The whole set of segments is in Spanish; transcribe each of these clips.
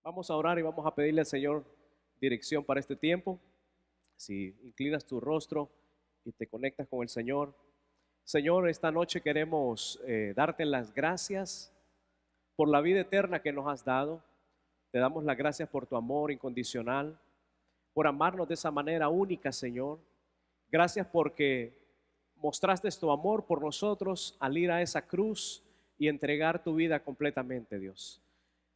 Vamos a orar y vamos a pedirle al Señor dirección para este tiempo. Si inclinas tu rostro y te conectas con el Señor. Señor, esta noche queremos darte las gracias por la vida eterna que nos has dado. Te damos las gracias por tu amor incondicional, por amarnos de esa manera única, Señor. Gracias porque mostraste tu amor por nosotros al ir a esa cruz y entregar tu vida completamente, Dios.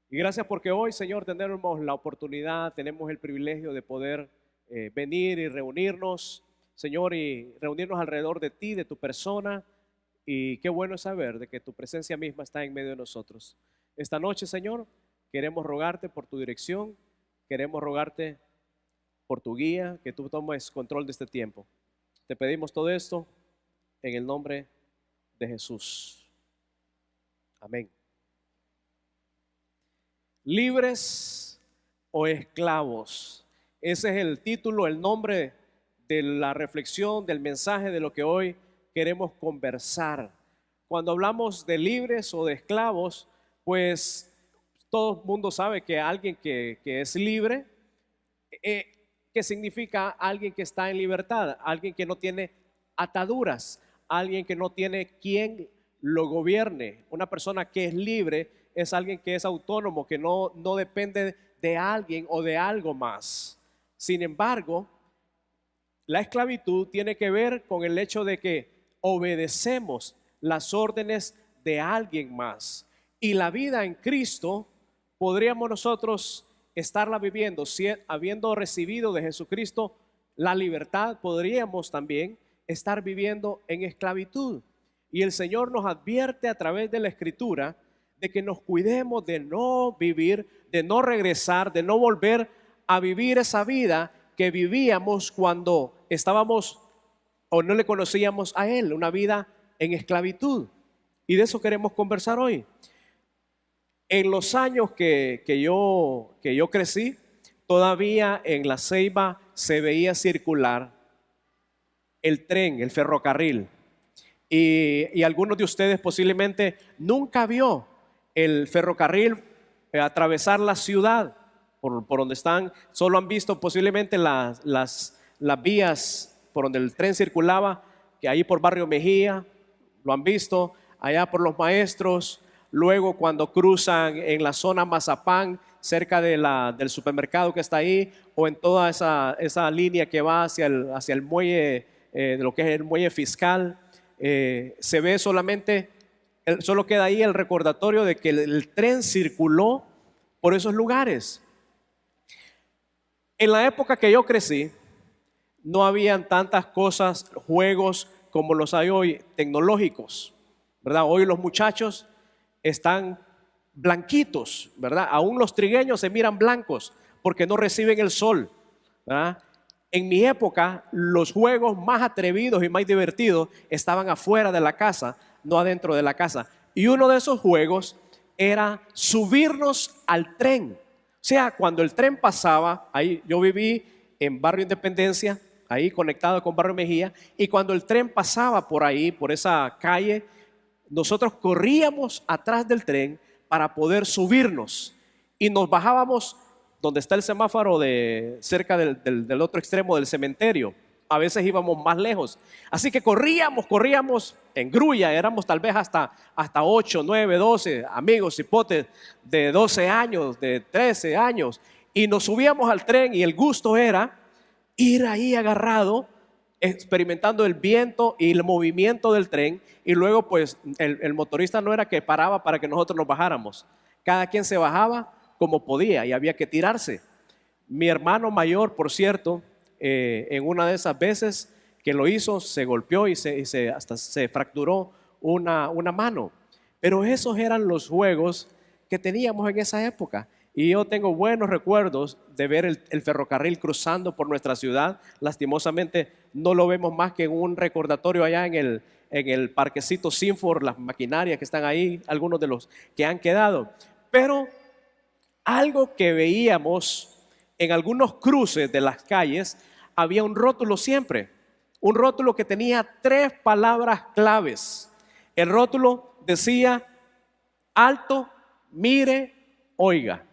Y gracias porque hoy, Señor, tenemos la oportunidad, tenemos el privilegio de poder venir y reunirnos, Señor, y reunirnos alrededor de ti, de tu persona. Y qué bueno es saber de que tu presencia misma está en medio de nosotros. Esta noche, Señor, queremos rogarte por tu dirección, queremos rogarte por tu guía, que tú tomes control de este tiempo. Te pedimos todo esto en el nombre de Jesús. Amén. ¿Libres o esclavos? Ese es el título, el nombre de la reflexión, del mensaje de lo que hoy queremos conversar. Cuando hablamos de libres o de esclavos, pues todo el mundo sabe que alguien que es libre, ¿qué significa alguien que está en libertad? Alguien que no tiene ataduras, alguien que no tiene quien lo gobierne. Una persona que es libre es alguien que es autónomo, que no depende de alguien o de algo más. Sin embargo, la esclavitud tiene que ver con el hecho de que obedecemos las órdenes de alguien más. Y la vida en Cristo podríamos nosotros estarla viviendo, si habiendo recibido de Jesucristo la libertad, podríamos también estar viviendo en esclavitud. Y el Señor nos advierte a través de la Escritura de que nos cuidemos de no vivir, de no regresar, de no volver a vivir esa vida que vivíamos cuando estábamos o no le conocíamos a Él, una vida en esclavitud. Y de eso queremos conversar hoy. En los años que yo crecí, todavía en La Ceiba se veía circular el tren, el ferrocarril. Y algunos de ustedes posiblemente nunca vio el ferrocarril atravesar la ciudad por donde están. Solo han visto posiblemente las vías por donde el tren circulaba, que ahí por Barrio Mejía, lo han visto, allá por Los Maestros. Luego cuando cruzan en la zona Mazapán, cerca del supermercado que está ahí, o en toda esa línea que va hacia el muelle, de lo que es el muelle fiscal, se ve solamente, solo queda ahí el recordatorio de que el tren circuló por esos lugares. En la época que yo crecí, no habían tantas cosas, juegos como los hay hoy, tecnológicos, ¿verdad? Hoy los muchachos están blanquitos, ¿verdad? Aún los trigueños se miran blancos porque no reciben el sol, ¿verdad? En mi época, los juegos más atrevidos y más divertidos estaban afuera de la casa, no adentro de la casa. Y uno de esos juegos era subirnos al tren. O sea, cuando el tren pasaba, ahí yo viví en Barrio Independencia, ahí conectado con Barrio Mejía, y cuando el tren pasaba por ahí, por esa calle, nosotros corríamos atrás del tren para poder subirnos y nos bajábamos donde está el semáforo cerca del otro extremo del cementerio. A veces íbamos más lejos. Así que corríamos en grulla, éramos tal vez hasta 8, 9, 12 amigos, hipotes de 12 años, de 13 años. Y nos subíamos al tren y el gusto era ir ahí agarrado, experimentando el viento y el movimiento del tren. Y luego pues el motorista no era que paraba para que nosotros nos bajáramos. Cada quien se bajaba como podía y había que tirarse. Mi hermano mayor, por cierto, en una de esas veces que lo hizo, se golpeó y hasta se fracturó una mano. Pero esos eran los juegos que teníamos en esa época. Y yo tengo buenos recuerdos de ver el ferrocarril cruzando por nuestra ciudad. Lastimosamente no lo vemos más que en un recordatorio allá en el parquecito Sinfor, las maquinarias que están ahí, algunos de los que han quedado. Pero algo que veíamos en algunos cruces de las calles, había un rótulo siempre, un rótulo que tenía 3 palabras claves. El rótulo decía: alto, mire, oiga.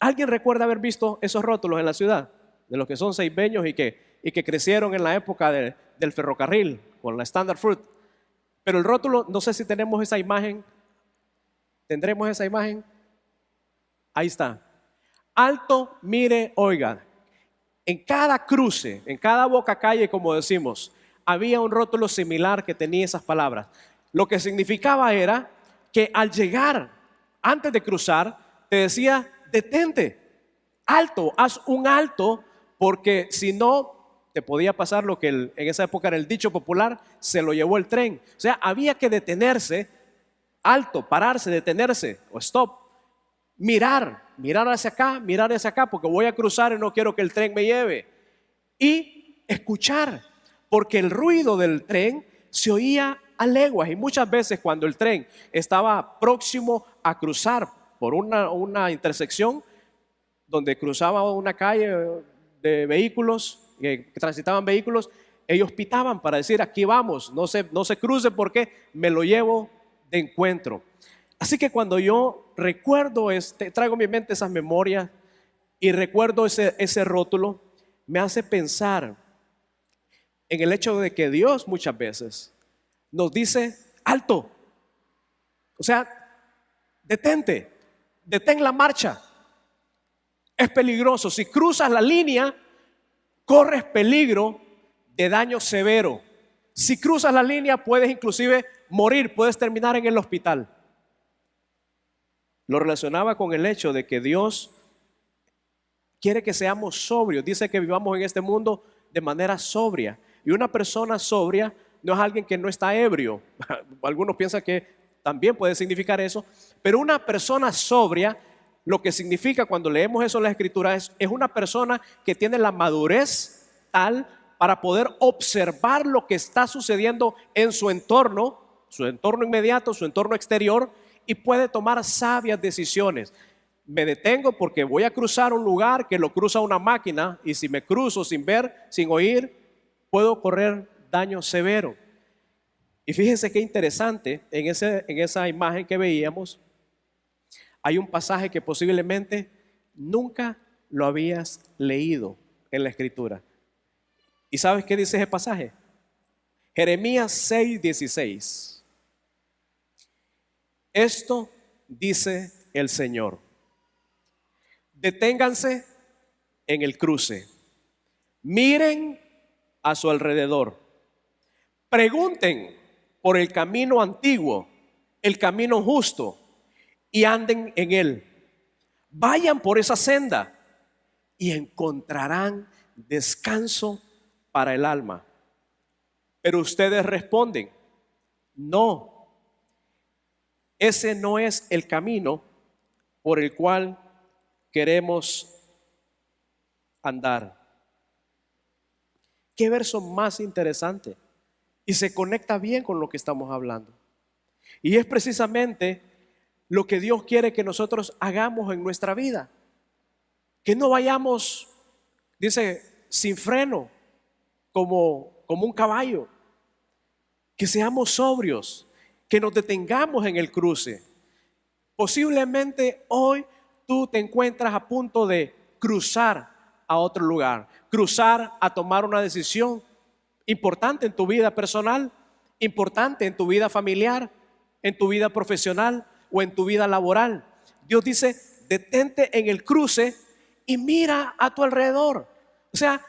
¿Alguien recuerda haber visto esos rótulos en la ciudad? De los que son seibeños y que crecieron en la época del ferrocarril con la Standard Fruit. Pero el rótulo, no sé si tenemos esa imagen. ¿Tendremos esa imagen? Ahí está. Alto, mire, oiga. En cada cruce, en cada boca calle, como decimos, había un rótulo similar que tenía esas palabras. Lo que significaba era que al llegar, antes de cruzar, te decía, detente, alto, haz un alto, porque si no, te podía pasar lo que en esa época era el dicho popular, se lo llevó el tren. O sea, había que detenerse, alto, pararse, detenerse, o stop, mirar hacia acá, porque voy a cruzar y no quiero que el tren me lleve. Y escuchar, porque el ruido del tren se oía a leguas. Y muchas veces cuando el tren estaba próximo a cruzar por una intersección, donde cruzaba una calle de vehículos, que transitaban vehículos, ellos pitaban para decir, aquí vamos, no se cruce porque me lo llevo de encuentro. Así que cuando yo recuerdo traigo a mi mente esas memorias y recuerdo ese rótulo, me hace pensar en el hecho de que Dios muchas veces nos dice, alto, o sea, detente, detén la marcha, es peligroso. Si cruzas la línea, corres peligro de daño severo. Si cruzas la línea, puedes inclusive morir, puedes terminar en el hospital. Lo relacionaba con el hecho de que Dios quiere que seamos sobrios. Dice que vivamos en este mundo de manera sobria. Y una persona sobria no es alguien que no está ebrio. Algunos piensan que también puede significar eso. Pero una persona sobria, lo que significa cuando leemos eso en la Escritura es una persona que tiene la madurez tal para poder observar lo que está sucediendo en su entorno inmediato, su entorno exterior, y puede tomar sabias decisiones. Me detengo porque voy a cruzar un lugar que lo cruza una máquina, y si me cruzo sin ver, sin oír, puedo correr daño severo. Y fíjense qué interesante, en esa imagen que veíamos, hay un pasaje que posiblemente nunca lo habías leído en la Escritura. ¿Y sabes qué dice ese pasaje? Jeremías 6:16. Esto dice el Señor: deténganse en el cruce, miren a su alrededor, pregunten por el camino antiguo, el camino justo, y anden en él. Vayan por esa senda y encontrarán descanso para el alma. Pero ustedes responden, no, ese no es el camino por el cual queremos andar. Qué verso más interesante. Y se conecta bien con lo que estamos hablando. Y es precisamente lo que Dios quiere que nosotros hagamos en nuestra vida. Que no vayamos, dice, sin freno, como un caballo. Que seamos sobrios, que nos detengamos en el cruce. Posiblemente hoy tú te encuentras a punto de cruzar a otro lugar, cruzar a tomar una decisión importante en tu vida personal, importante en tu vida familiar, en tu vida profesional o en tu vida laboral. Dios dice, detente en el cruce y mira a tu alrededor. O sea,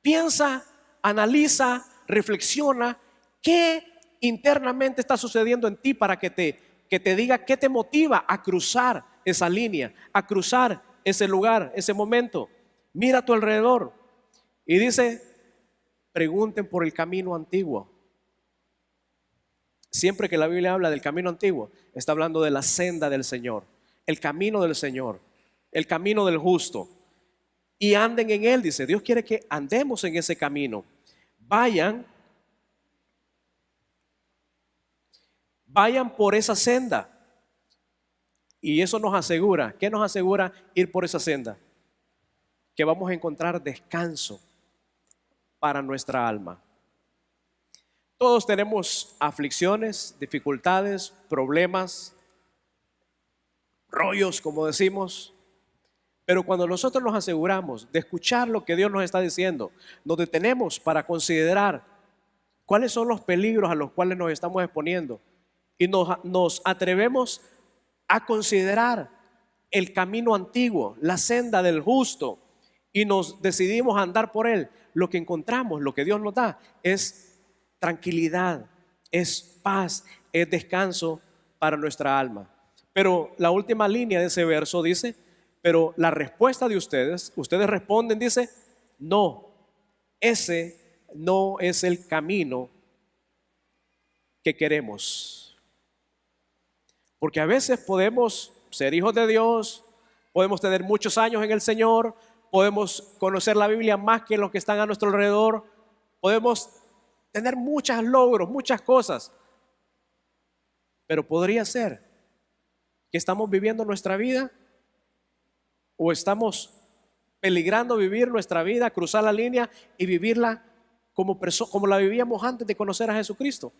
piensa, analiza, reflexiona qué internamente está sucediendo en ti para que te diga qué te motiva a cruzar esa línea, a cruzar ese lugar, ese momento. Mira a tu alrededor y dice, pregunten por el camino antiguo. Siempre que la Biblia habla del camino antiguo, está hablando de la senda del Señor, el camino del Señor, el camino del justo. Y anden en él, dice. Dios quiere que andemos en ese camino. Vayan por esa senda. Y eso nos asegura, ¿qué nos asegura ir por esa senda? Que vamos a encontrar descanso para nuestra alma. Todos tenemos aflicciones, dificultades, problemas, rollos, como decimos. Pero cuando nosotros nos aseguramos de escuchar lo que Dios nos está diciendo, nos detenemos para considerar cuáles son los peligros a los cuales nos estamos exponiendo y nos atrevemos a considerar el camino antiguo, la senda del justo, y nos decidimos a andar por él, lo que encontramos, lo que Dios nos da, es tranquilidad, es paz, es descanso para nuestra alma. Pero la última línea de ese verso dice, pero la respuesta de ustedes responden, dice, no, ese no es el camino que queremos. Porque a veces podemos ser hijos de Dios, podemos tener muchos años en el Señor, podemos conocer la Biblia más que los que están a nuestro alrededor, podemos tener muchos logros, muchas cosas, pero podría ser que estamos viviendo nuestra vida o estamos peligrando vivir nuestra vida, cruzar la línea y vivirla como la vivíamos antes de conocer a Jesucristo.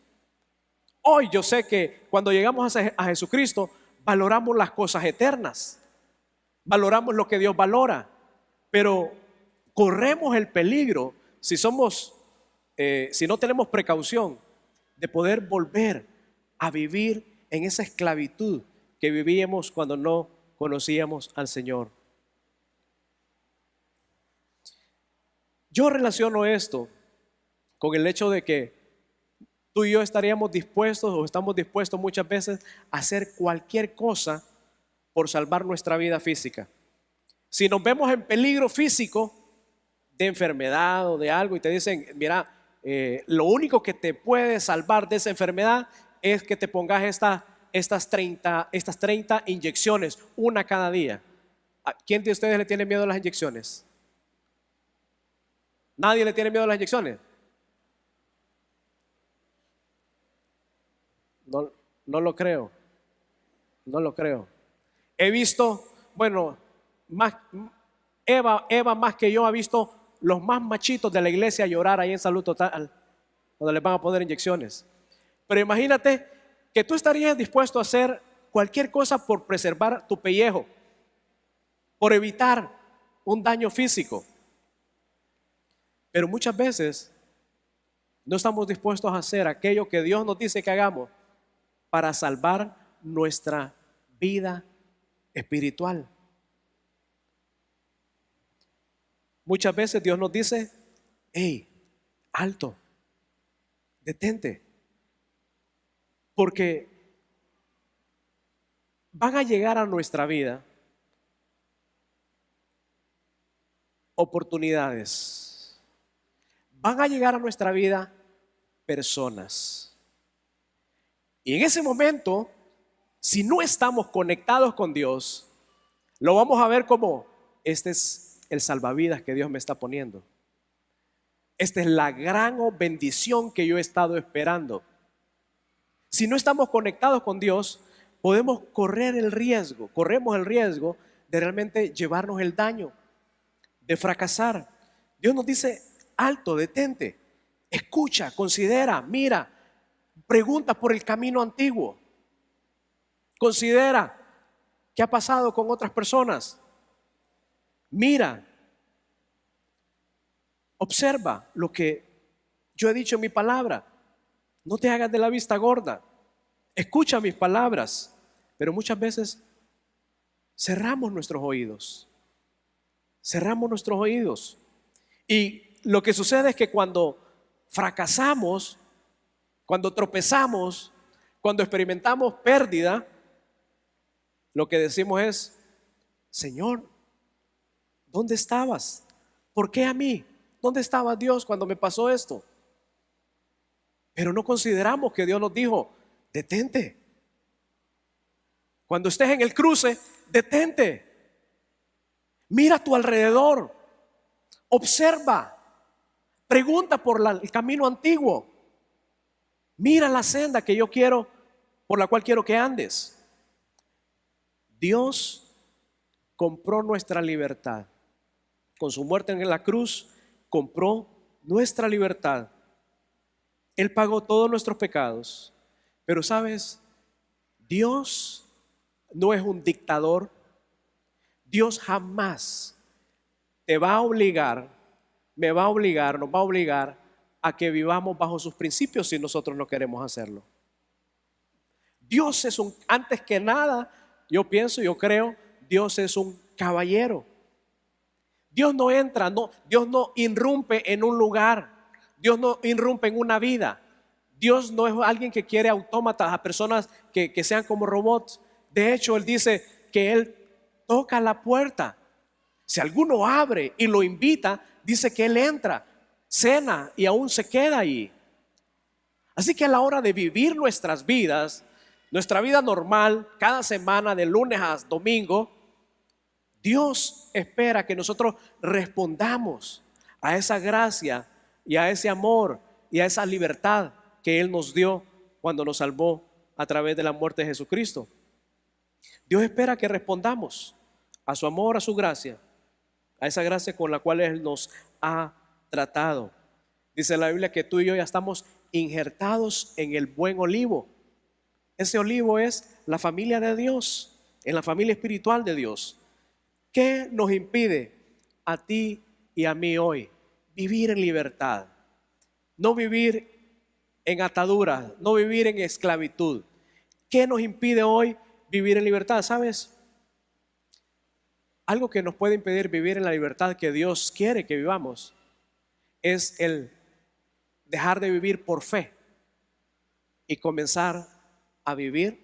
Hoy yo sé que cuando llegamos a Jesucristo valoramos las cosas eternas, valoramos lo que Dios valora, pero corremos el peligro si no tenemos precaución de poder volver a vivir en esa esclavitud que vivíamos cuando no conocíamos al Señor. Yo relaciono esto con el hecho de que tú y yo estaríamos dispuestos o estamos dispuestos muchas veces a hacer cualquier cosa por salvar nuestra vida física. Si nos vemos en peligro físico de enfermedad o de algo y te dicen, mira, lo único que te puede salvar de esa enfermedad es que te pongas estas 30 inyecciones, una cada día. ¿A quién de ustedes le tiene miedo a las inyecciones? ¿Nadie le tiene miedo a las inyecciones? No lo creo. No lo creo. He visto, bueno, Eva más que yo ha visto los más machitos de la iglesia llorar ahí en Salud Total, donde les van a poner inyecciones. Pero imagínate que tú estarías dispuesto a hacer cualquier cosa por preservar tu pellejo, por evitar un daño físico. Pero muchas veces no estamos dispuestos a hacer aquello que Dios nos dice que hagamos para salvar nuestra vida espiritual. Muchas veces Dios nos dice, hey, alto, detente, porque van a llegar a nuestra vida oportunidades, van a llegar a nuestra vida personas. Y en ese momento, si no estamos conectados con Dios, lo vamos a ver como, este es el salvavidas que Dios me está poniendo. Esta es la gran bendición que yo he estado esperando. Si no estamos conectados con Dios, corremos el riesgo de realmente llevarnos el daño, de fracasar. Dios nos dice, alto, detente, escucha, considera, mira, pregunta por el camino antiguo, considera qué ha pasado con otras personas, mira, observa lo que yo he dicho en mi palabra, no te hagas de la vista gorda, escucha mis palabras. Pero muchas veces cerramos nuestros oídos, y lo que sucede es que cuando fracasamos, cuando tropezamos, cuando experimentamos pérdida, lo que decimos es, Señor, ¿dónde estabas? ¿Por qué a mí? ¿Dónde estaba Dios cuando me pasó esto? Pero no consideramos que Dios nos dijo, detente. Cuando estés en el cruce, detente. Mira a tu alrededor, observa, pregunta por el camino antiguo. Mira la senda por la cual quiero que andes. Dios compró nuestra libertad. Con su muerte en la cruz, compró nuestra libertad. Él pagó todos nuestros pecados. Pero sabes, Dios no es un dictador. Dios jamás te va a obligar, me va a obligar, nos va a obligar a que vivamos bajo sus principios si nosotros no queremos hacerlo. Dios es antes que nada, yo pienso, yo creo, Dios es un caballero. Dios no entra, Dios no irrumpe en un lugar, Dios no irrumpe en una vida. Dios no es alguien que quiere autómatas, a personas que sean como robots. De hecho, Él dice que Él toca la puerta. Si alguno abre y lo invita, dice que Él entra, cena y aún se queda ahí. Así que a la hora de vivir nuestras vidas, nuestra vida normal, cada semana de lunes a domingo, Dios espera que nosotros respondamos a esa gracia y a ese amor y a esa libertad que Él nos dio cuando nos salvó a través de la muerte de Jesucristo. Dios espera que respondamos a su amor, a su gracia, a esa gracia con la cual Él nos ha tratado. Dice la Biblia que tú y yo ya estamos injertados en el buen olivo. Ese olivo es la familia de Dios, en la familia espiritual de Dios. ¿Qué nos impide a ti y a mí hoy vivir en libertad? No vivir en ataduras, no vivir en esclavitud. ¿Qué nos impide hoy vivir en libertad? ¿Sabes? Algo que nos puede impedir vivir en la libertad que Dios quiere que vivamos es el dejar de vivir por fe y comenzar a vivir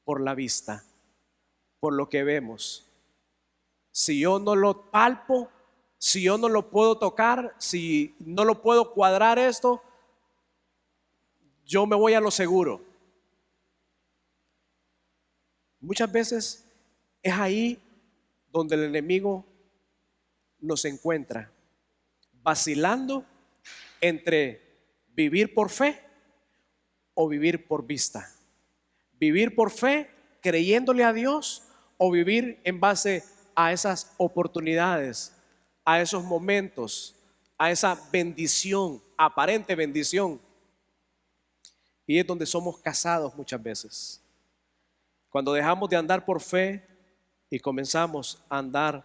por la vista, por lo que vemos. Si yo no lo palpo, si yo no lo puedo tocar, si no lo puedo cuadrar esto, yo me voy a lo seguro. Muchas veces es ahí donde el enemigo nos encuentra, vacilando entre vivir por fe o vivir por vista. Vivir por fe, creyéndole a Dios, o vivir en base a esas oportunidades, a esos momentos, a esa bendición, aparente bendición. Y es donde somos casados muchas veces. Cuando dejamos de andar por fe y comenzamos a andar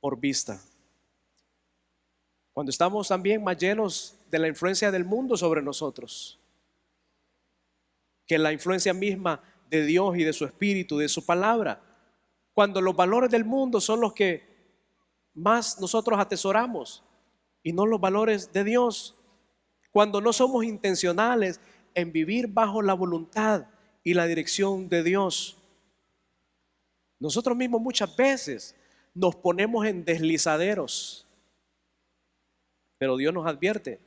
por vista. Cuando estamos también más llenos de la influencia del mundo sobre nosotros que la influencia misma de Dios y de su Espíritu, de su palabra. Cuando los valores del mundo son los que más nosotros atesoramos y no los valores de Dios. Cuando no somos intencionales en vivir bajo la voluntad y la dirección de Dios. Nosotros mismos muchas veces nos ponemos en deslizaderos, pero Dios nos advierte.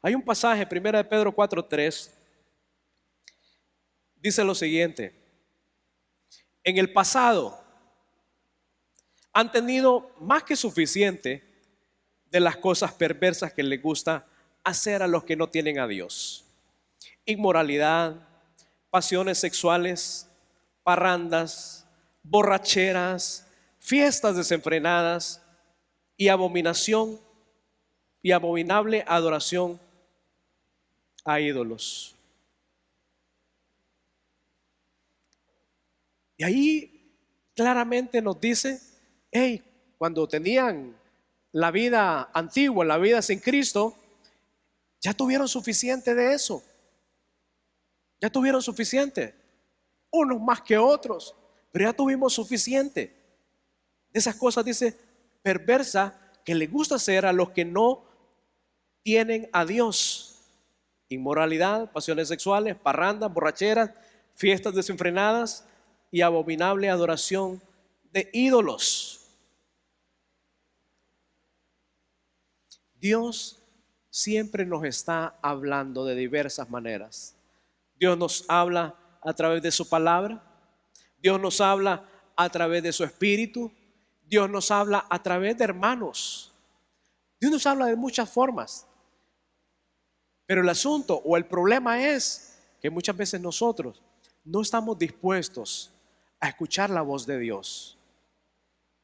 Hay un pasaje, 1 de Pedro 4:3, dice lo siguiente: en el pasado han tenido más que suficiente de las cosas perversas que les gusta hacer a los que no tienen a Dios. Inmoralidad, pasiones sexuales, parrandas, borracheras, fiestas desenfrenadas y abominación y abominable adoración a ídolos. Y ahí claramente nos dice, hey, cuando tenían la vida antigua, la vida sin Cristo, ya tuvieron suficiente de eso. Ya tuvieron suficiente. Unos más que otros, pero ya tuvimos suficiente. De esas cosas, dice, perversa que le gusta hacer a los que no tienen a Dios. Inmoralidad, pasiones sexuales, parrandas, borracheras, fiestas desenfrenadas y abominable adoración de ídolos. Dios siempre nos está hablando de diversas maneras. Dios nos habla a través de su palabra. Dios nos habla a través de su espíritu. Dios nos habla a través de hermanos. Dios nos habla de muchas formas. Pero el asunto o el problema es que muchas veces nosotros no estamos dispuestos a escuchar la voz de Dios.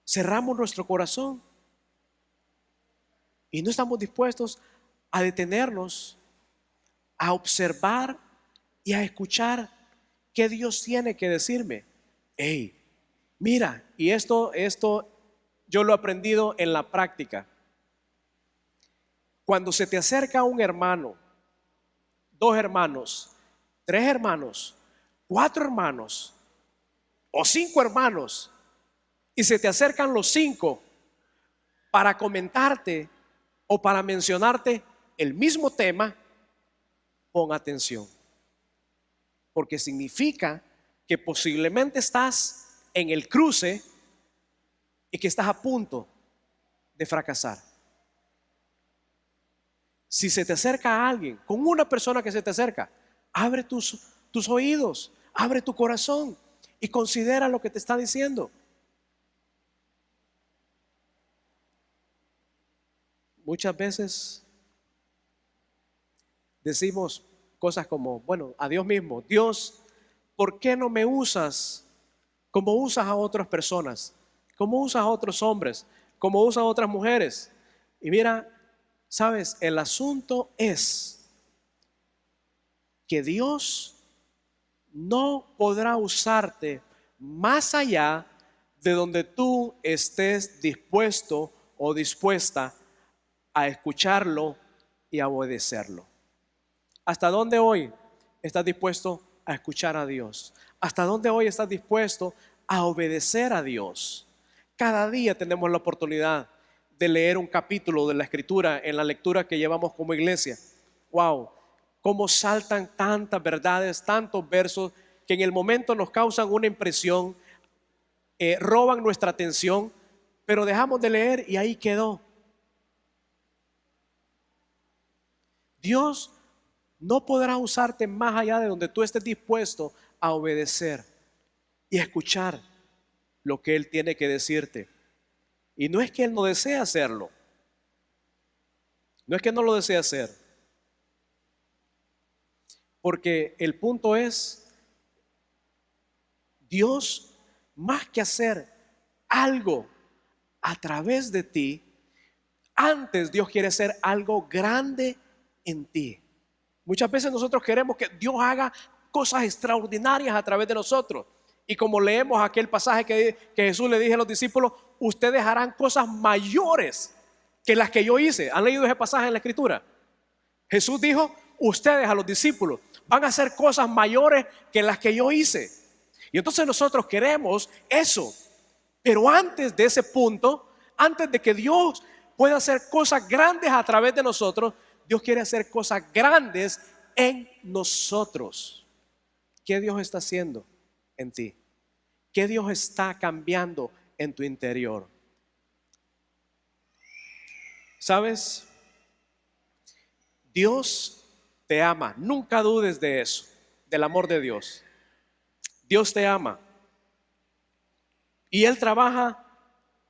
Cerramos nuestro corazón y no estamos dispuestos a detenernos, a observar y a escuchar qué Dios tiene que decirme. Hey, Mira, y esto yo lo he aprendido en la práctica. Cuando se te acerca un hermano, dos hermanos, tres hermanos, cuatro hermanos o cinco hermanos, y se te acercan los cinco para comentarte o para mencionarte el mismo tema, pon atención, porque significa que posiblemente estás en el cruce y que estás a punto de fracasar. Si se te acerca a alguien, con una persona que se te acerca, abre tus oídos, abre tu corazón y considera lo que te está diciendo. Muchas veces decimos cosas como, bueno, a Dios mismo: Dios, ¿por qué no me usas como usas a otras personas? ¿Cómo usas a otros hombres? ¿Cómo usas a otras mujeres? Y mira, sabes, el asunto es que Dios no podrá usarte más allá de donde tú estés dispuesto o dispuesta a escucharlo y a obedecerlo. ¿Hasta dónde hoy estás dispuesto a escuchar a Dios? ¿Hasta dónde hoy estás dispuesto a obedecer a Dios? Cada día tenemos la oportunidad de leer un capítulo de la Escritura en la lectura que llevamos como iglesia. Wow, cómo saltan tantas verdades, tantos versos que en el momento nos causan una impresión, roban nuestra atención, pero dejamos de leer y ahí quedó. Dios no podrá usarte más allá de donde tú estés dispuesto a obedecer y a escuchar lo que Él tiene que decirte. Y no es que Él no desee hacerlo, no es que no lo desee hacer, porque el punto es, Dios, más que hacer algo a través de ti, antes Dios quiere hacer algo grande en ti. Muchas veces nosotros queremos que Dios haga cosas extraordinarias a través de nosotros. Y como leemos aquel pasaje que Jesús le dijo a los discípulos: ustedes harán cosas mayores que las que yo hice. ¿Han leído ese pasaje en la Escritura? Jesús dijo: ustedes, a los discípulos, van a hacer cosas mayores que las que yo hice. Y entonces nosotros queremos eso. Pero antes de ese punto, antes de que Dios pueda hacer cosas grandes a través de nosotros, Dios quiere hacer cosas grandes en nosotros. ¿Qué Dios está haciendo en ti? ¿Qué Dios está cambiando en tu interior? ¿Sabes? Dios te ama. Nunca dudes de eso, del amor de Dios. Dios te ama. Y Él trabaja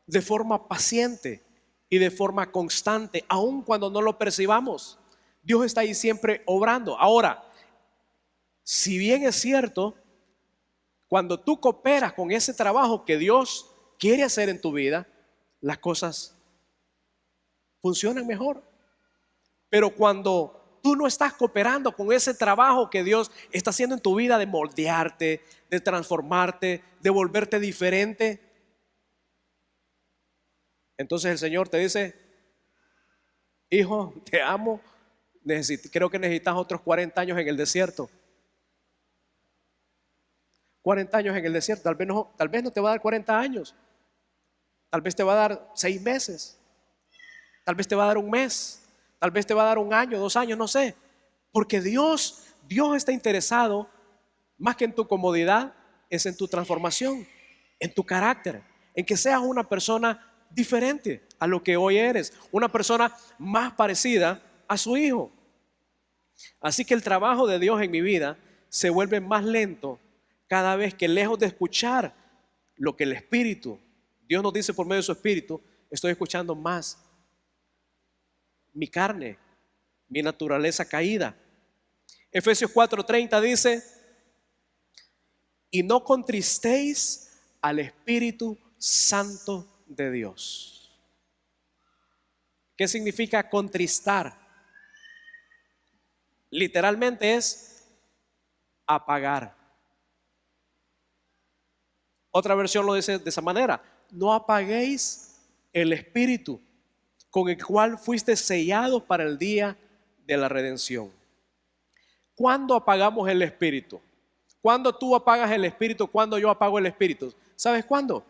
de forma paciente y de forma constante, aun cuando no lo percibamos. Dios está ahí siempre obrando. Ahora, si bien es cierto, cuando tú cooperas con ese trabajo que Dios quiere hacer en tu vida, las cosas funcionan mejor. Pero cuando tú no estás cooperando con ese trabajo que Dios está haciendo en tu vida, de moldearte, de transformarte, de volverte diferente, entonces el Señor te dice: hijo, te amo, creo que necesitas otros 40 años en el desierto. 40 años en el desierto, tal vez no te va a dar 40 años, tal vez te va a dar 6 meses, tal vez te va a dar un mes, tal vez te va a dar un año, 2 años, no sé. Porque Dios está interesado más que en tu comodidad, es en tu transformación, en tu carácter, en que seas una persona diferente a lo que hoy eres, una persona más parecida a su Hijo. Así que el trabajo de Dios en mi vida se vuelve más lento cada vez que, lejos de escuchar lo que el Espíritu, Dios nos dice por medio de su Espíritu, estoy escuchando más mi carne, mi naturaleza caída. Efesios 4:30 dice: y no contristéis al Espíritu Santo de Dios. ¿Qué significa contristar? Literalmente es apagar Otra versión lo dice de esa manera: no apaguéis el espíritu con el cual fuiste sellados para el día de la redención. ¿Cuándo apagamos el espíritu? ¿Cuándo tú apagas el espíritu? ¿Cuándo yo apago el espíritu? ¿Sabes cuándo?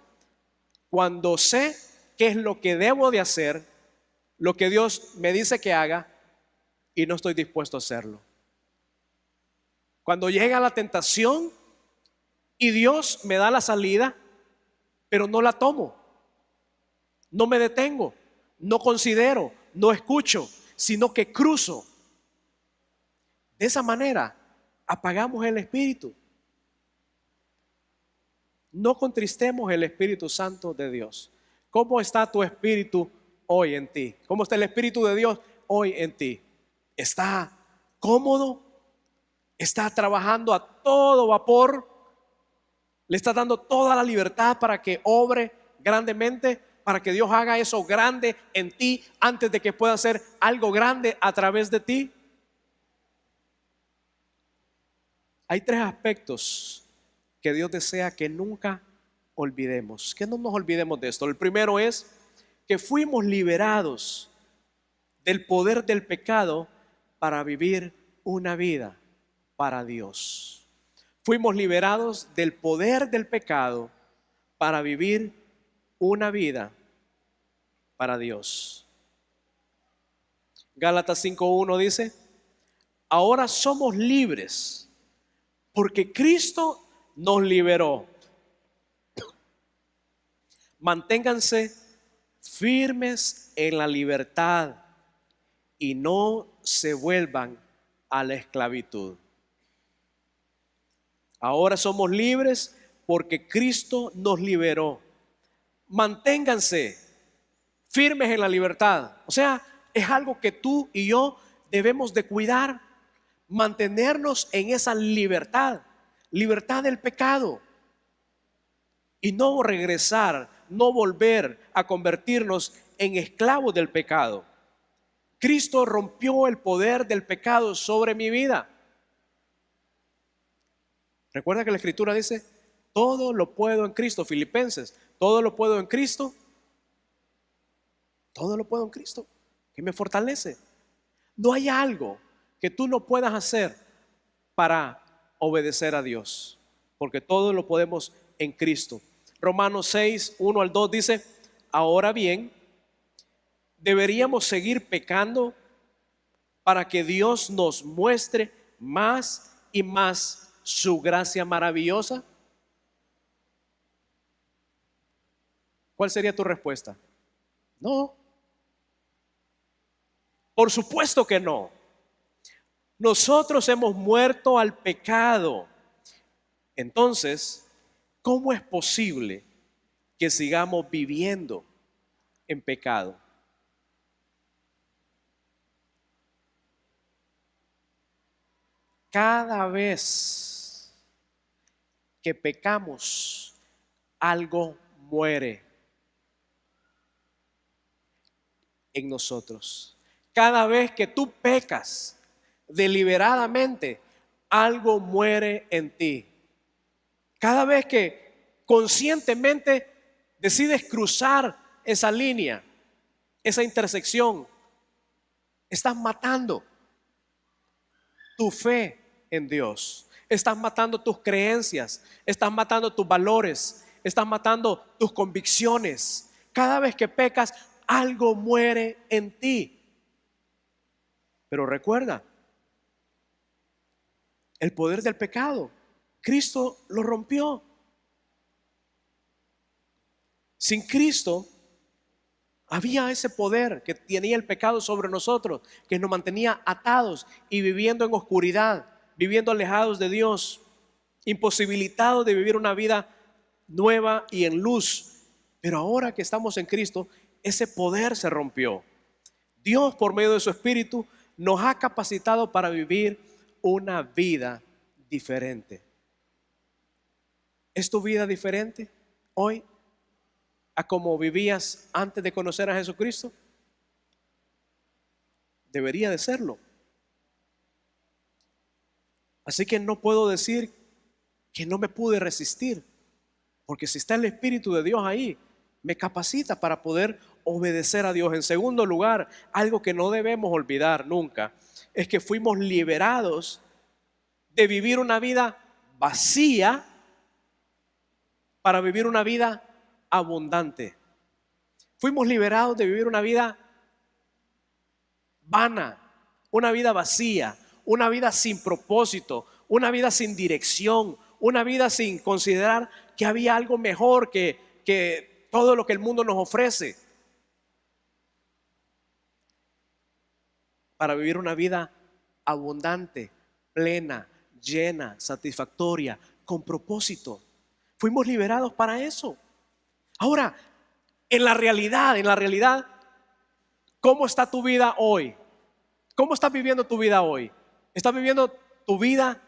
Cuando sé qué es lo que debo de hacer, lo que Dios me dice que haga, y no estoy dispuesto a hacerlo. Cuando llega la tentación y Dios me da la salida, pero no la tomo, no me detengo, no considero, no escucho, sino que cruzo. De esa manera apagamos el espíritu. No contristemos el Espíritu Santo de Dios. ¿Cómo está tu espíritu hoy en ti? ¿Cómo está el Espíritu de Dios hoy en ti? ¿Está cómodo? ¿Está trabajando a todo vapor? ¿Le está dando toda la libertad para que obre grandemente? Para que Dios haga eso grande en ti antes de que pueda hacer algo grande a través de ti. Hay tres aspectos que Dios desea que nunca olvidemos, que no nos olvidemos de esto. El primero es que fuimos liberados del poder del pecado para vivir una vida para Dios. Fuimos liberados del poder del pecado para vivir una vida para Dios. Gálatas 5:1 dice: ahora somos libres porque Cristo nos liberó. Manténganse firmes en la libertad y no se vuelvan a la esclavitud. Ahora somos libres porque Cristo nos liberó. Manténganse firmes en la libertad. O sea, es algo que tú y yo debemos de cuidar, mantenernos en esa libertad, libertad del pecado, y no regresar, no volver a convertirnos en esclavos del pecado. Cristo rompió el poder del pecado sobre mi vida. Recuerda que la Escritura dice: todo lo puedo en Cristo. Filipenses: todo lo puedo en Cristo. Todo lo puedo en Cristo que me fortalece. No hay algo que tú no puedas hacer para obedecer a Dios, porque todo lo podemos en Cristo. Romanos 6:1-2 dice: ahora bien, ¿deberíamos seguir pecando para que Dios nos muestre más y más su gracia maravillosa? ¿Cuál sería tu respuesta? No, por supuesto que no. Nosotros hemos muerto al pecado. Entonces, ¿cómo es posible que sigamos viviendo en pecado? Cada vez que pecamos, algo muere en nosotros. Cada vez que tú pecas deliberadamente, algo muere en ti. Cada vez que conscientemente decides cruzar esa línea, esa intersección, estás matando tu fe en Dios. Estás matando tus creencias, estás matando tus valores, estás matando tus convicciones. Cada vez que pecas, algo muere en ti. Pero recuerda, el poder del pecado, Cristo lo rompió. Sin Cristo había ese poder que tenía el pecado sobre nosotros, que nos mantenía atados y viviendo en oscuridad, viviendo alejados de Dios, imposibilitados de vivir una vida nueva y en luz. Pero ahora que estamos en Cristo, ese poder se rompió. Dios, por medio de su Espíritu, nos ha capacitado para vivir una vida diferente. ¿Es tu vida diferente hoy a como vivías antes de conocer a Jesucristo? Debería de serlo. Así que no puedo decir que no me pude resistir. Porque si está el Espíritu de Dios ahí, me capacita para poder obedecer a Dios. En segundo lugar, algo que no debemos olvidar nunca es que fuimos liberados de vivir una vida vacía para vivir una vida abundante. Fuimos liberados de vivir una vida vana, una vida vacía, una vida sin propósito, una vida sin dirección, una vida sin considerar que había algo mejor que todo lo que el mundo nos ofrece, para vivir una vida abundante, plena, llena, satisfactoria, con propósito. Fuimos liberados para eso. Ahora, en la realidad, ¿cómo está tu vida hoy? ¿Cómo estás viviendo tu vida hoy? ¿Estás viviendo tu vida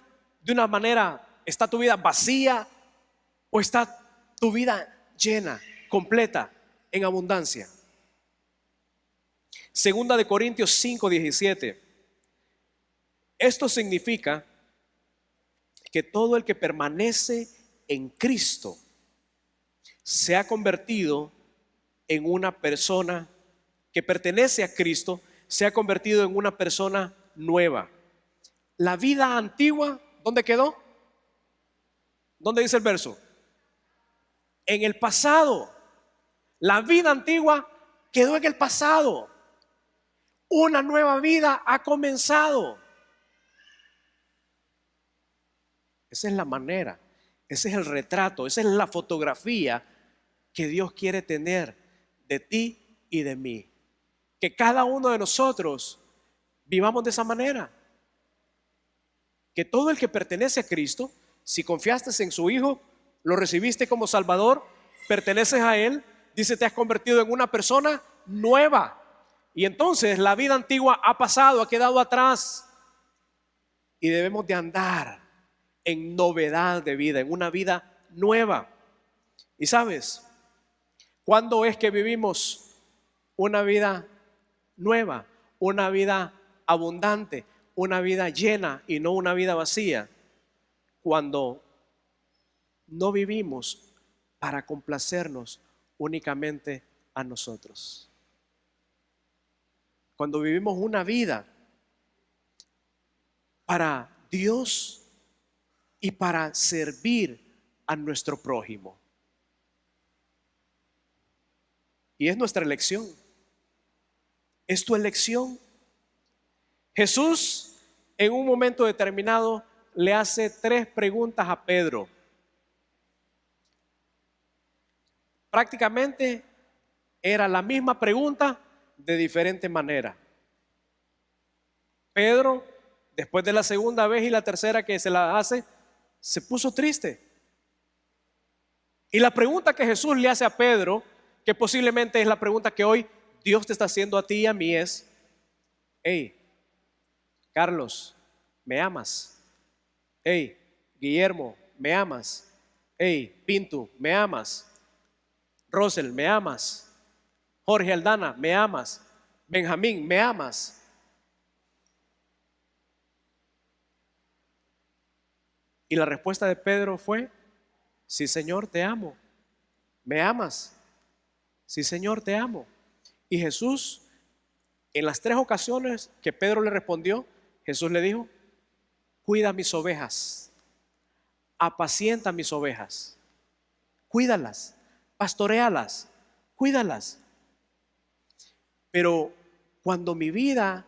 de una manera, está tu vida vacía o está tu vida llena, completa, en abundancia? Segunda de Corintios 5:17. Esto significa que todo el que permanece en Cristo se ha convertido en una persona que pertenece a Cristo, se ha convertido en una persona nueva. La vida antigua, ¿dónde quedó? ¿Dónde dice el verso? En el pasado. La vida antigua quedó en el pasado. Una nueva vida ha comenzado. Esa es la manera, ese es el retrato, esa es la fotografía que Dios quiere tener de ti y de mí. Que cada uno de nosotros vivamos de esa manera. Que todo el que pertenece a Cristo, si confiaste en su Hijo, lo recibiste como Salvador, perteneces a Él, dice, te has convertido en una persona nueva. Y entonces la vida antigua ha pasado, ha quedado atrás. Y debemos de andar en novedad de vida, en una vida nueva. Y sabes, ¿cuándo es que vivimos una vida nueva, una vida abundante, una vida llena y no una vida vacía? Cuando no vivimos para complacernos únicamente a nosotros. Cuando vivimos una vida para Dios y para servir a nuestro prójimo. Y es nuestra elección. Es tu elección. Jesús en un momento determinado le hace 3 preguntas a Pedro. Prácticamente era la misma pregunta de diferente manera. Pedro, después de la segunda vez y la tercera que se la hace, se puso triste. Y la pregunta que Jesús le hace a Pedro, que posiblemente es la pregunta que hoy Dios te está haciendo a ti y a mí, es: hey, Carlos, ¿me amas? Hey, Guillermo, ¿me amas? Hey, Pinto, ¿me amas? Rosel, ¿me amas? Jorge Aldana, ¿me amas? Benjamín, ¿me amas? Y la respuesta de Pedro fue: sí, Señor, te amo. ¿Me amas? Sí, Señor, te amo. Y Jesús, en las 3 ocasiones que Pedro le respondió, Jesús le dijo: cuida mis ovejas, apacienta mis ovejas, cuídalas, pastoréalas, cuídalas. Pero cuando mi vida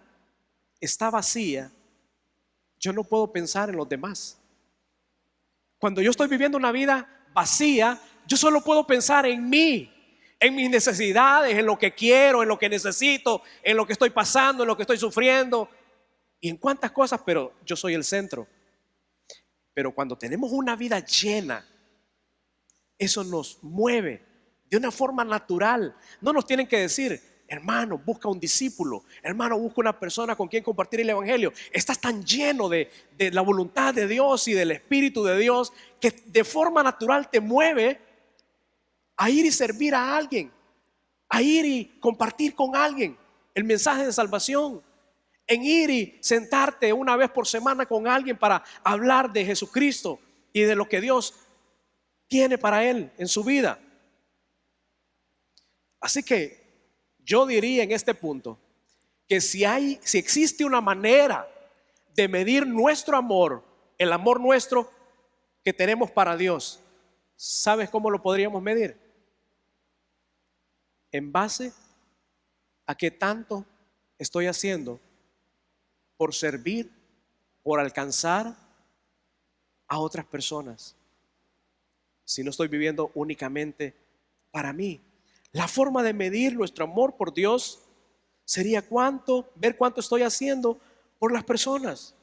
está vacía, yo no puedo pensar en los demás. Cuando yo estoy viviendo una vida vacía, yo solo puedo pensar en mí, en mis necesidades, en lo que quiero, en lo que necesito, en lo que estoy pasando, en lo que estoy sufriendo y en cuántas cosas, pero yo soy el centro. Pero cuando tenemos una vida llena, eso nos mueve de una forma natural. No nos tienen que decir: hermano, busca un discípulo, hermano, busca una persona con quien compartir el evangelio. Estás tan lleno de la voluntad de Dios y del Espíritu de Dios que de forma natural te mueve a ir y servir a alguien, a ir y compartir con alguien el mensaje de salvación, en ir y sentarte una vez por semana con alguien para hablar de Jesucristo y de lo que Dios tiene para él en su vida. Así que yo diría en este punto que si existe una manera de medir nuestro amor, el amor nuestro que tenemos para Dios, ¿sabes cómo lo podríamos medir? En base a qué tanto estoy haciendo por servir, por alcanzar a otras personas. Si no estoy viviendo únicamente para mí. La forma de medir nuestro amor por Dios sería ver cuánto estoy haciendo por las personas.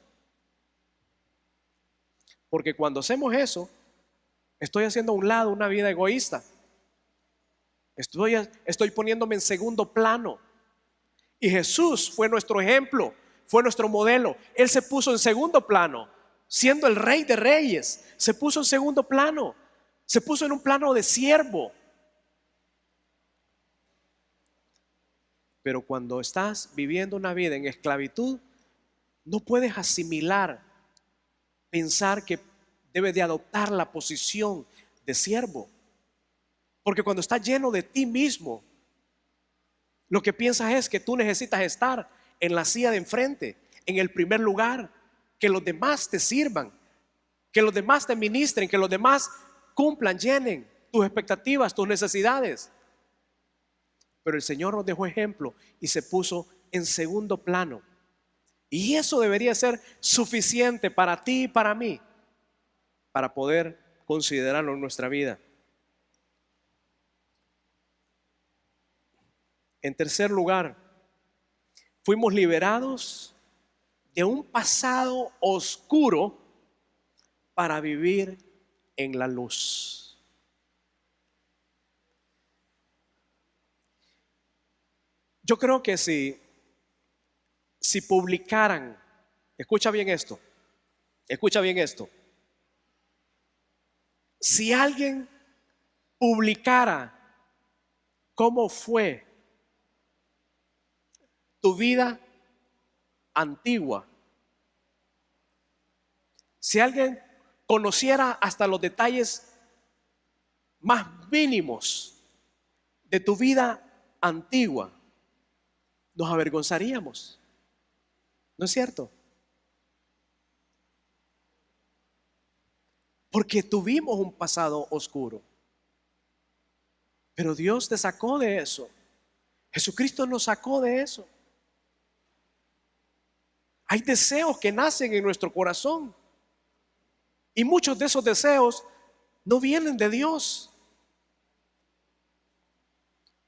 Porque cuando hacemos eso, estoy haciendo a un lado una vida egoísta. Estoy poniéndome en segundo plano. Y Jesús fue nuestro ejemplo, fue nuestro modelo. Él se puso en segundo plano, siendo el Rey de Reyes. Se puso en segundo plano, se puso en un plano de siervo. Pero cuando estás viviendo una vida en esclavitud, no puedes asimilar, pensar que debes de adoptar la posición de siervo. Porque cuando estás lleno de ti mismo, lo que piensas es que tú necesitas estar en la silla de enfrente, en el primer lugar, que los demás te sirvan, que los demás te ministren, que los demás cumplan, llenen tus expectativas, tus necesidades. Pero el Señor nos dejó ejemplo y se puso en segundo plano. Y eso debería ser suficiente para ti y para mí, para poder considerarlo en nuestra vida. En tercer lugar, fuimos liberados de un pasado oscuro para vivir en la luz. Yo creo que si publicaran, escucha bien esto, si alguien publicara cómo fue tu vida antigua, si alguien conociera hasta los detalles más mínimos de tu vida antigua, nos avergonzaríamos, ¿no es cierto? Porque tuvimos un pasado oscuro, pero Dios te sacó de eso. Jesucristo nos sacó de eso. Hay deseos que nacen en nuestro corazón y muchos de esos deseos no vienen de Dios.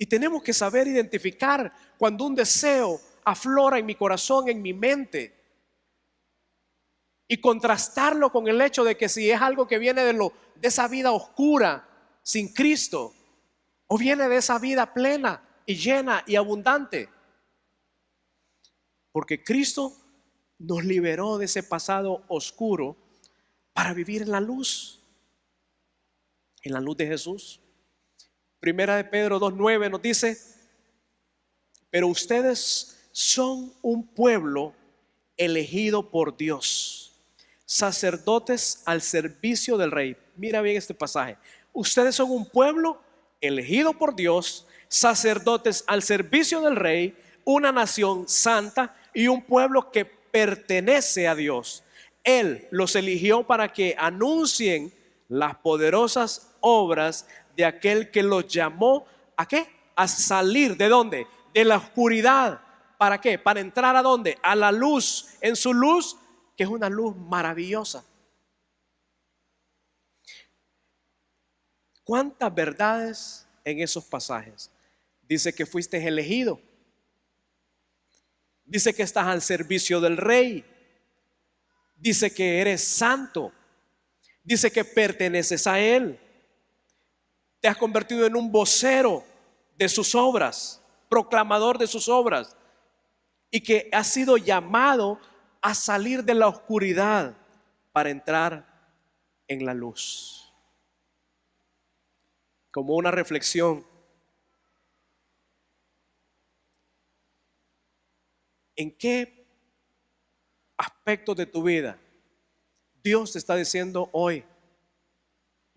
Y tenemos que saber identificar cuando un deseo aflora en mi corazón, en mi mente, y contrastarlo con el hecho de que si es algo que viene de esa vida oscura sin Cristo, o viene de esa vida plena y llena y abundante. Porque Cristo nos liberó de ese pasado oscuro para vivir en la luz de Jesús. Primera de Pedro 2:9 nos dice: pero ustedes son un pueblo elegido por Dios, sacerdotes al servicio del Rey. Mira bien este pasaje. Ustedes son un pueblo elegido por Dios, sacerdotes al servicio del Rey, una nación santa y un pueblo que pertenece a Dios. Él los eligió para que anuncien las poderosas obras de aquel que los llamó ¿a qué? A salir ¿de dónde? De la oscuridad. ¿Para qué? Para entrar ¿a dónde? A la luz, en su luz, que es una luz maravillosa. ¿Cuántas verdades en esos pasajes? Dice que fuiste elegido. Dice que estás al servicio del Rey. Dice que eres santo. Dice que perteneces a Él. Te has convertido en un vocero de sus obras, proclamador de sus obras, y que has sido llamado a salir de la oscuridad para entrar en la luz. Como una reflexión, ¿en qué aspectos de tu vida Dios te está diciendo hoy: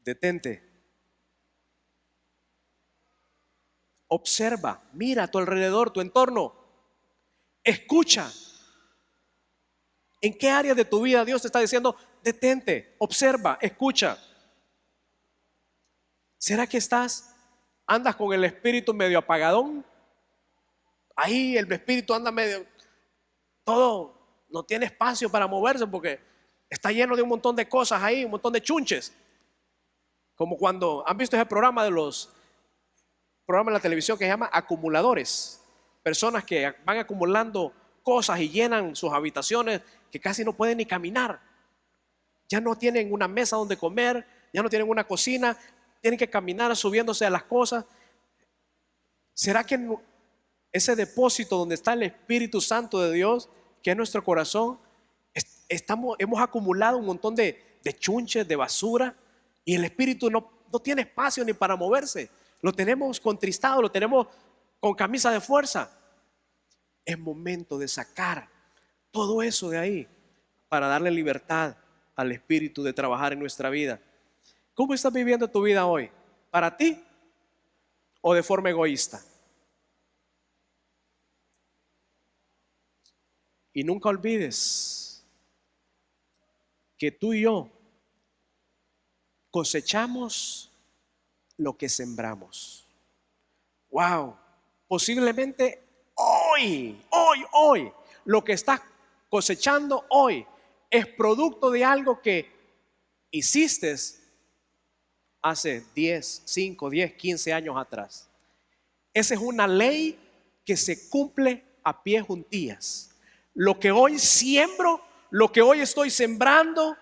detente, Observa, mira a tu alrededor, tu entorno. Escucha. ¿En qué área de tu vida Dios te está diciendo, detente, observa, escucha? ¿Será que andas con el espíritu medio apagadón? Ahí el espíritu anda medio, todo, no tiene espacio para moverse porque está lleno de un montón de cosas ahí, un montón de chunches. Como cuando han visto ese programa de los programas de la televisión que se llama acumuladores. Personas que van acumulando cosas y llenan sus habitaciones que casi no pueden ni caminar. Ya no tienen una mesa donde comer, ya no tienen una cocina, tienen que caminar subiéndose a las cosas. ¿Será que ese depósito donde está el Espíritu Santo de Dios, que es nuestro corazón, hemos acumulado un montón de chunches, de basura, y el Espíritu no tiene espacio ni para moverse? Lo tenemos contristado, lo tenemos con camisa de fuerza. Es momento de sacar todo eso de ahí para darle libertad al Espíritu de trabajar en nuestra vida. ¿Cómo estás viviendo tu vida hoy? ¿Para ti o de forma egoísta? Y nunca olvides que tú y yo cosechamos lo que sembramos. Wow, posiblemente hoy, lo que estás cosechando hoy es producto de algo que hiciste hace 10, 5, 10, 15 años atrás. Esa es una ley que se cumple a pie juntillas. Lo que hoy siembro, lo que hoy estoy sembrando,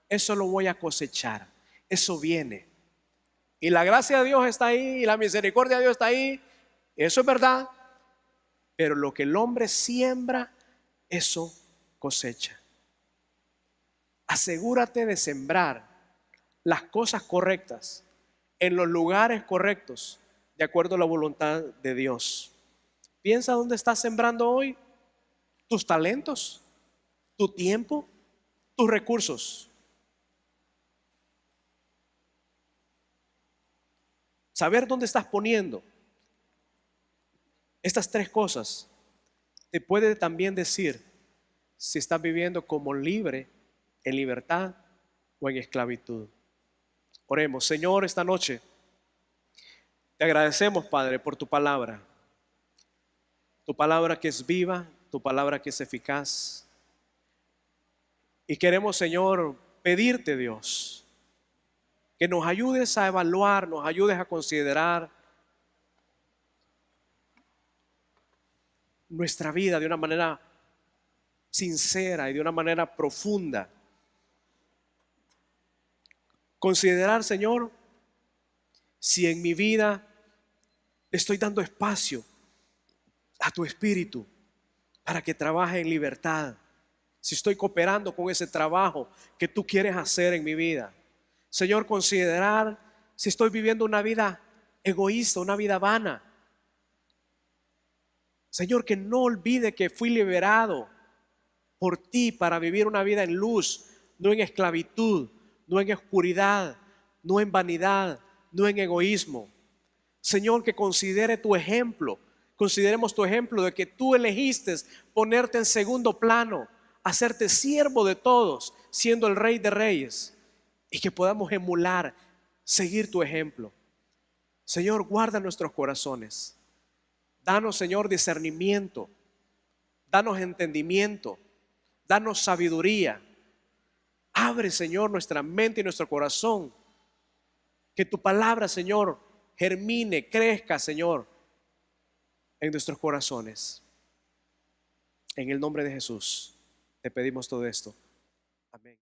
eso lo voy a cosechar. Eso viene. Y la gracia de Dios está ahí, y la misericordia de Dios está ahí. Eso es verdad. Pero lo que el hombre siembra, eso cosecha. Asegúrate de sembrar las cosas correctas en los lugares correctos, de acuerdo a la voluntad de Dios. Piensa dónde estás sembrando hoy tus talentos, tu tiempo, tus recursos. Saber dónde estás poniendo estas tres cosas te puede también decir si estás viviendo como libre, en libertad o en esclavitud. Oremos. Señor, esta noche te agradecemos, Padre, por tu palabra que es viva, tu palabra que es eficaz. Y queremos, Señor, pedirte, Dios, que nos ayudes a evaluar, nos ayudes a considerar nuestra vida de una manera sincera y de una manera profunda. Considerar, Señor, si en mi vida estoy dando espacio a tu Espíritu para que trabaje en libertad. Si estoy cooperando con ese trabajo que tú quieres hacer en mi vida. Señor, considerar si estoy viviendo una vida egoísta, una vida vana. Señor, que no olvide que fui liberado por ti para vivir una vida en luz, no en esclavitud, no en oscuridad, no en vanidad, no en egoísmo. Señor, que considere tu ejemplo. Consideremos tu ejemplo de que tú elegiste ponerte en segundo plano, hacerte siervo de todos, siendo el Rey de Reyes, y que podamos emular, seguir tu ejemplo. Señor, guarda nuestros corazones. Danos, Señor, discernimiento. Danos entendimiento. Danos sabiduría. Abre, Señor, nuestra mente y nuestro corazón. Que tu palabra, Señor, germine, crezca, Señor, en nuestros corazones. En el nombre de Jesús te pedimos todo esto. Amén.